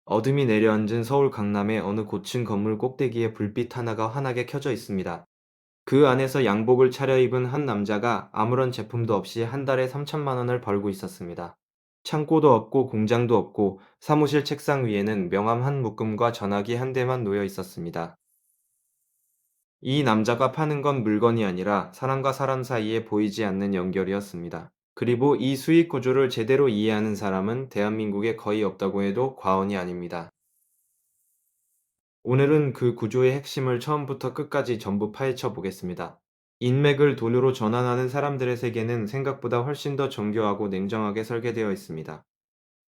어둠이 내려앉은 서울 강남의 어느 고층 건물 꼭대기에 불빛 하나가 환하게 켜져 있습니다. 그 안에서 양복을 차려입은 한 남자가 아무런 제품도 없이 한 달에 3천만 원을 벌고 있었습니다. 창고도 없고 공장도 없고 사무실 책상 위에는 명함 한 묶음과 전화기 한 대만 놓여 있었습니다. 이 남자가 파는 건 물건이 아니라 사람과 사람 사이에 보이지 않는 연결이었습니다. 그리고 이 수익 구조를 제대로 이해하는 사람은 대한민국에 거의 없다고 해도 과언이 아닙니다. 오늘은 그 구조의 핵심을 처음부터 끝까지 전부 파헤쳐 보겠습니다. 인맥을 돈으로 전환하는 사람들의 세계는 생각보다 훨씬 더 정교하고 냉정하게 설계되어 있습니다.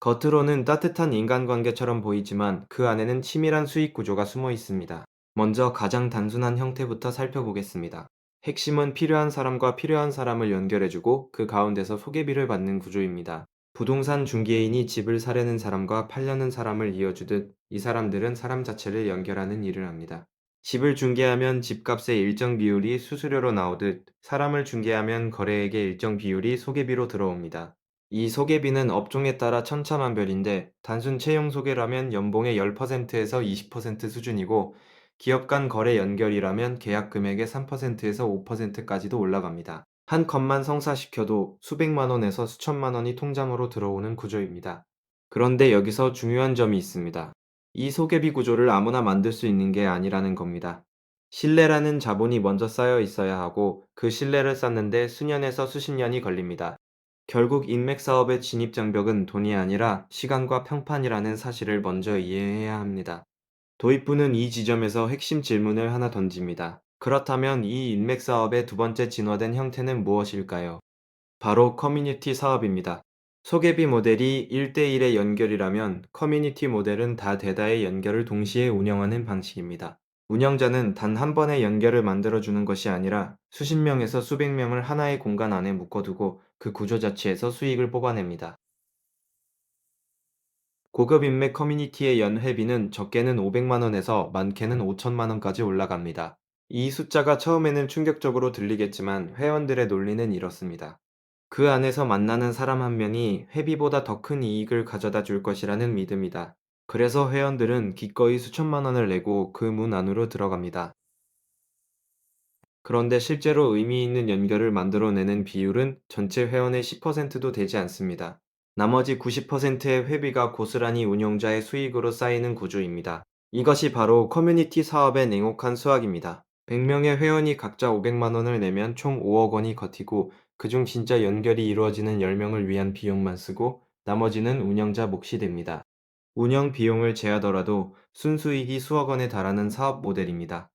겉으로는 따뜻한 인간관계처럼 보이지만 그 안에는 치밀한 수익 구조가 숨어 있습니다. 먼저 가장 단순한 형태부터 살펴보겠습니다. 핵심은 필요한 사람과 필요한 사람을 연결해주고 그 가운데서 소개비를 받는 구조입니다. 부동산 중개인이 집을 사려는 사람과 팔려는 사람을 이어주듯 이 사람들은 사람 자체를 연결하는 일을 합니다. 집을 중개하면 집값의 일정 비율이 수수료로 나오듯 사람을 중개하면 거래액의 일정 비율이 소개비로 들어옵니다. 이 소개비는 업종에 따라 천차만별인데 단순 채용 소개라면 연봉의 10%에서 20% 수준이고 기업 간 거래 연결이라면 계약 금액의 3%에서 5%까지도 올라갑니다. 한 컷만 성사시켜도 수백만 원에서 수천만 원이 통장으로 들어오는 구조입니다. 그런데 여기서 중요한 점이 있습니다. 이 소개비 구조를 아무나 만들 수 있는 게 아니라는 겁니다. 신뢰라는 자본이 먼저 쌓여 있어야 하고 그 신뢰를 쌓는데 수년에서 수십 년이 걸립니다. 결국 인맥 사업의 진입 장벽은 돈이 아니라 시간과 평판이라는 사실을 먼저 이해해야 합니다. 도입부는 이 지점에서 핵심 질문을 하나 던집니다. 그렇다면 이 인맥 사업의 두 번째 진화된 형태는 무엇일까요? 바로 커뮤니티 사업입니다. 소개비 모델이 1대1의 연결이라면 커뮤니티 모델은 다대다의 연결을 동시에 운영하는 방식입니다. 운영자는 단 한 번의 연결을 만들어주는 것이 아니라 수십 명에서 수백 명을 하나의 공간 안에 묶어두고 그 구조 자체에서 수익을 뽑아냅니다. 고급 인맥 커뮤니티의 연 회비는 적게는 500만 원에서 많게는 5천만 원까지 올라갑니다. 이 숫자가 처음에는 충격적으로 들리겠지만 회원들의 논리는 이렇습니다. 그 안에서 만나는 사람 한 명이 회비보다 더 큰 이익을 가져다 줄 것이라는 믿음이다. 그래서 회원들은 기꺼이 수천만 원을 내고 그 문 안으로 들어갑니다. 그런데 실제로 의미 있는 연결을 만들어내는 비율은 전체 회원의 10%도 되지 않습니다. 나머지 90%의 회비가 고스란히 운용자의 수익으로 쌓이는 구조입니다. 이것이 바로 커뮤니티 사업의 냉혹한 수학입니다. 100명의 회원이 각자 500만 원을 내면 총 5억 원이 커티고 그중 진짜 연결이 이루어지는 10명을 위한 비용만 쓰고 나머지는 운영자 몫이 됩니다. 운영 비용을 제하더라도 순수익이 수억 원에 달하는 사업 모델입니다.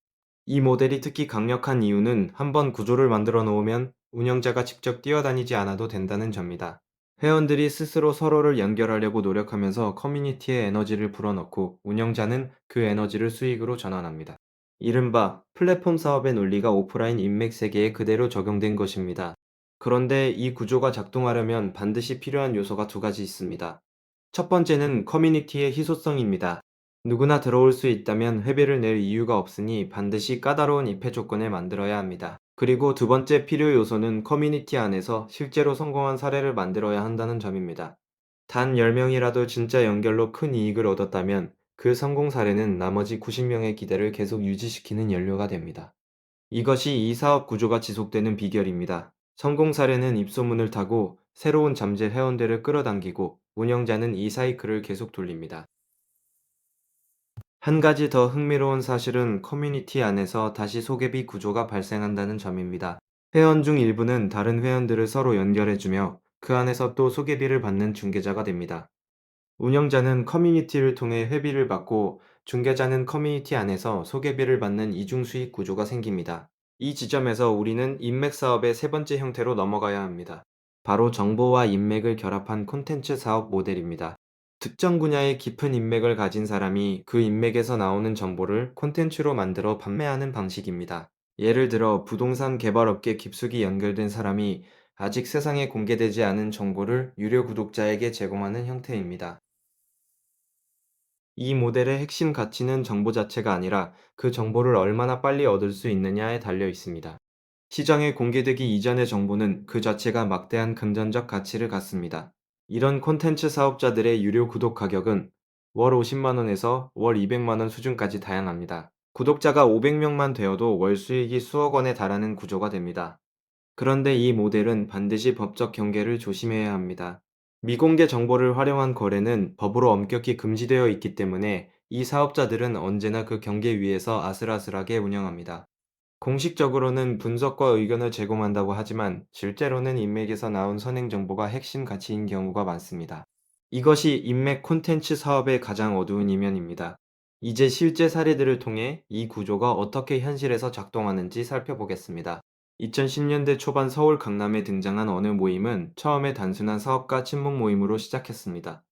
이 모델이 특히 강력한 이유는 한번 구조를 만들어 놓으면 운영자가 직접 뛰어다니지 않아도 된다는 점입니다. 회원들이 스스로 서로를 연결하려고 노력하면서 커뮤니티에 에너지를 불어넣고 운영자는 그 에너지를 수익으로 전환합니다. 이른바 플랫폼 사업의 논리가 오프라인 인맥 세계에 그대로 적용된 것입니다. 그런데 이 구조가 작동하려면 반드시 필요한 요소가 두 가지 있습니다. 첫 번째는 커뮤니티의 희소성입니다. 누구나 들어올 수 있다면 회비를 낼 이유가 없으니 반드시 까다로운 입회 조건을 만들어야 합니다. 그리고 두 번째 필요 요소는 커뮤니티 안에서 실제로 성공한 사례를 만들어야 한다는 점입니다. 단 10명이라도 진짜 연결로 큰 이익을 얻었다면 그 성공 사례는 나머지 90명의 기대를 계속 유지시키는 연료가 됩니다. 이것이 이 사업 구조가 지속되는 비결입니다. 성공 사례는 입소문을 타고 새로운 잠재 회원들을 끌어당기고 운영자는 이 사이클을 계속 돌립니다. 한 가지 더 흥미로운 사실은 커뮤니티 안에서 다시 소개비 구조가 발생한다는 점입니다. 회원 중 일부는 다른 회원들을 서로 연결해주며 그 안에서 또 소개비를 받는 중개자가 됩니다. 운영자는 커뮤니티를 통해 회비를 받고 중개자는 커뮤니티 안에서 소개비를 받는 이중 수익 구조가 생깁니다. 이 지점에서 우리는 인맥 사업의 세 번째 형태로 넘어가야 합니다. 바로 정보와 인맥을 결합한 콘텐츠 사업 모델입니다. 특정 분야의 깊은 인맥을 가진 사람이 그 인맥에서 나오는 정보를 콘텐츠로 만들어 판매하는 방식입니다. 예를 들어 부동산 개발업계 깊숙이 연결된 사람이 아직 세상에 공개되지 않은 정보를 유료 구독자에게 제공하는 형태입니다. 이 모델의 핵심 가치는 정보 자체가 아니라 그 정보를 얼마나 빨리 얻을 수 있느냐에 달려 있습니다. 시장에 공개되기 이전의 정보는 그 자체가 막대한 금전적 가치를 갖습니다. 이런 콘텐츠 사업자들의 유료 구독 가격은 월 50만 원에서 월 200만 원 수준까지 다양합니다. 구독자가 500명만 되어도 월 수익이 수억 원에 달하는 구조가 됩니다. 그런데 이 모델은 반드시 법적 경계를 조심해야 합니다. 미공개 정보를 활용한 거래는 법으로 엄격히 금지되어 있기 때문에 이 사업자들은 언제나 그 경계 위에서 아슬아슬하게 운영합니다. 공식적으로는 분석과 의견을 제공한다고 하지만 실제로는 인맥에서 나온 선행 정보가 핵심 가치인 경우가 많습니다. 이것이 인맥 콘텐츠 사업의 가장 어두운 이면입니다. 이제 실제 사례들을 통해 이 구조가 어떻게 현실에서 작동하는지 살펴보겠습니다. 2010년대 초반 서울 강남에 등장한 어느 모임은 처음에 단순한 사업가 친목 모임으로 시작했습니다.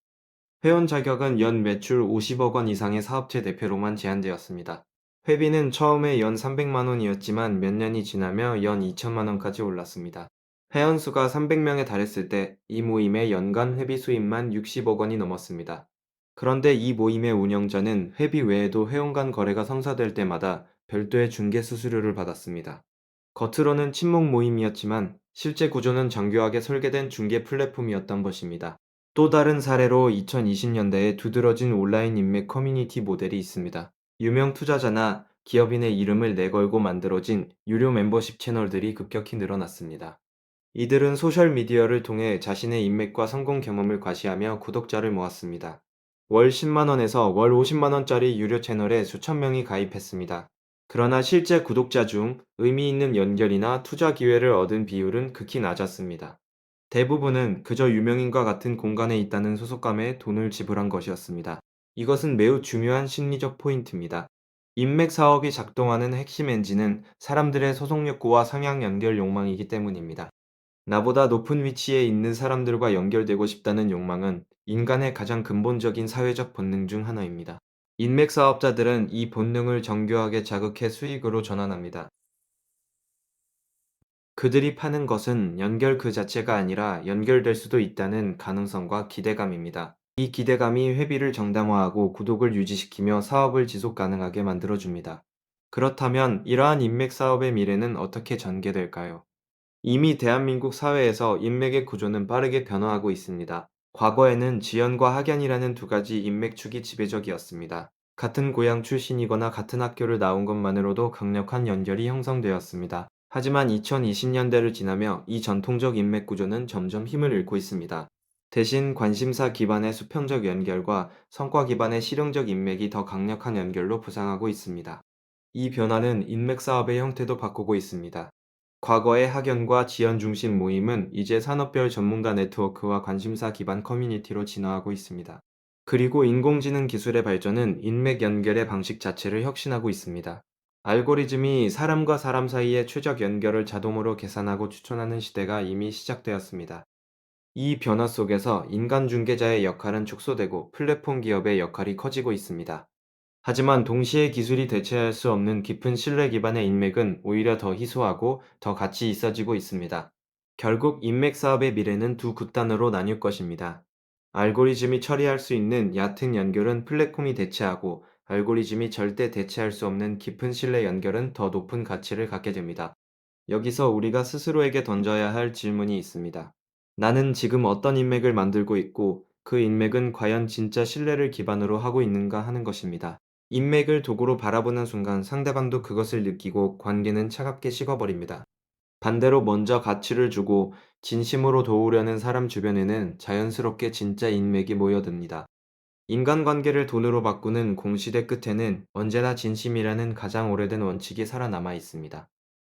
회원 자격은 연 매출 50억 원 이상의 사업체 대표로만 제한되었습니다. 회비는 처음에 연 300만 원이었지만 몇 년이 지나며 연 2천만 원까지 올랐습니다. 회원 수가 300명에 달했을 때 이 모임의 연간 회비 수입만 60억 원이 넘었습니다. 그런데 이 모임의 운영자는 회비 외에도 회원 간 거래가 성사될 때마다 별도의 중개 수수료를 받았습니다. 겉으로는 친목 모임이었지만 실제 구조는 정교하게 설계된 중개 플랫폼이었던 것입니다. 또 다른 사례로 2020년대에 두드러진 온라인 인맥 커뮤니티 모델이 있습니다. 유명 투자자나 기업인의 이름을 내걸고 만들어진 유료 멤버십 채널들이 급격히 늘어났습니다. 이들은 소셜미디어를 통해 자신의 인맥과 성공 경험을 과시하며 구독자를 모았습니다. 월 10만 원에서 월 50만 원짜리 유료 채널에 수천 명이 가입했습니다. 그러나 실제 구독자 중 의미 있는 연결이나 투자 기회를 얻은 비율은 극히 낮았습니다. 대부분은 그저 유명인과 같은 공간에 있다는 소속감에 돈을 지불한 것이었습니다. 이것은 매우 중요한 심리적 포인트입니다. 인맥 사업이 작동하는 핵심 엔진은 사람들의 소속 욕구와 상향 연결 욕망이기 때문입니다. 나보다 높은 위치에 있는 사람들과 연결되고 싶다는 욕망은 인간의 가장 근본적인 사회적 본능 중 하나입니다. 인맥 사업자들은 이 본능을 정교하게 자극해 수익으로 전환합니다. 그들이 파는 것은 연결 그 자체가 아니라 연결될 수도 있다는 가능성과 기대감입니다. 이 기대감이 회비를 정당화하고 구독을 유지시키며 사업을 지속 가능하게 만들어줍니다. 그렇다면 이러한 인맥 사업의 미래는 어떻게 전개될까요? 이미 대한민국 사회에서 인맥의 구조는 빠르게 변화하고 있습니다. 과거에는 지연과 학연이라는 두 가지 인맥축이 지배적이었습니다. 같은 고향 출신이거나 같은 학교를 나온 것만으로도 강력한 연결이 형성되었습니다. 하지만 2020년대를 지나며 이 전통적 인맥 구조는 점점 힘을 잃고 있습니다. 대신 관심사 기반의 수평적 연결과 성과 기반의 실용적 인맥이 더 강력한 연결로 부상하고 있습니다. 이 변화는 인맥 사업의 형태도 바꾸고 있습니다. 과거의 학연과 지연 중심 모임은 이제 산업별 전문가 네트워크와 관심사 기반 커뮤니티로 진화하고 있습니다. 그리고 인공지능 기술의 발전은 인맥 연결의 방식 자체를 혁신하고 있습니다. 알고리즘이 사람과 사람 사이의 최적 연결을 자동으로 계산하고 추천하는 시대가 이미 시작되었습니다. 이 변화 속에서 인간 중개자의 역할은 축소되고 플랫폼 기업의 역할이 커지고 있습니다. 하지만 동시에 기술이 대체할 수 없는 깊은 신뢰 기반의 인맥은 오히려 더 희소하고 더 가치 있어지고 있습니다. 결국 인맥 사업의 미래는 두 극단으로 나뉠 것입니다. 알고리즘이 처리할 수 있는 얕은 연결은 플랫폼이 대체하고 알고리즘이 절대 대체할 수 없는 깊은 신뢰 연결은 더 높은 가치를 갖게 됩니다. 여기서 우리가 스스로에게 던져야 할 질문이 있습니다. 나는 지금 어떤 인맥을 만들고 있고 그 인맥은 과연 진짜 신뢰를 기반으로 하고 있는가 하는 것입니다. 인맥을 도구로 바라보는 순간 상대방도 그것을 느끼고 관계는 차갑게 식어버립니다. 반대로 먼저 가치를 주고 진심으로 도우려는 사람 주변에는 자연스럽게 진짜 인맥이 모여듭니다. 인간관계를 돈으로 바꾸는 공시대 끝에는 언제나 진심이라는 가장 오래된 원칙이 살아남아 있습니다.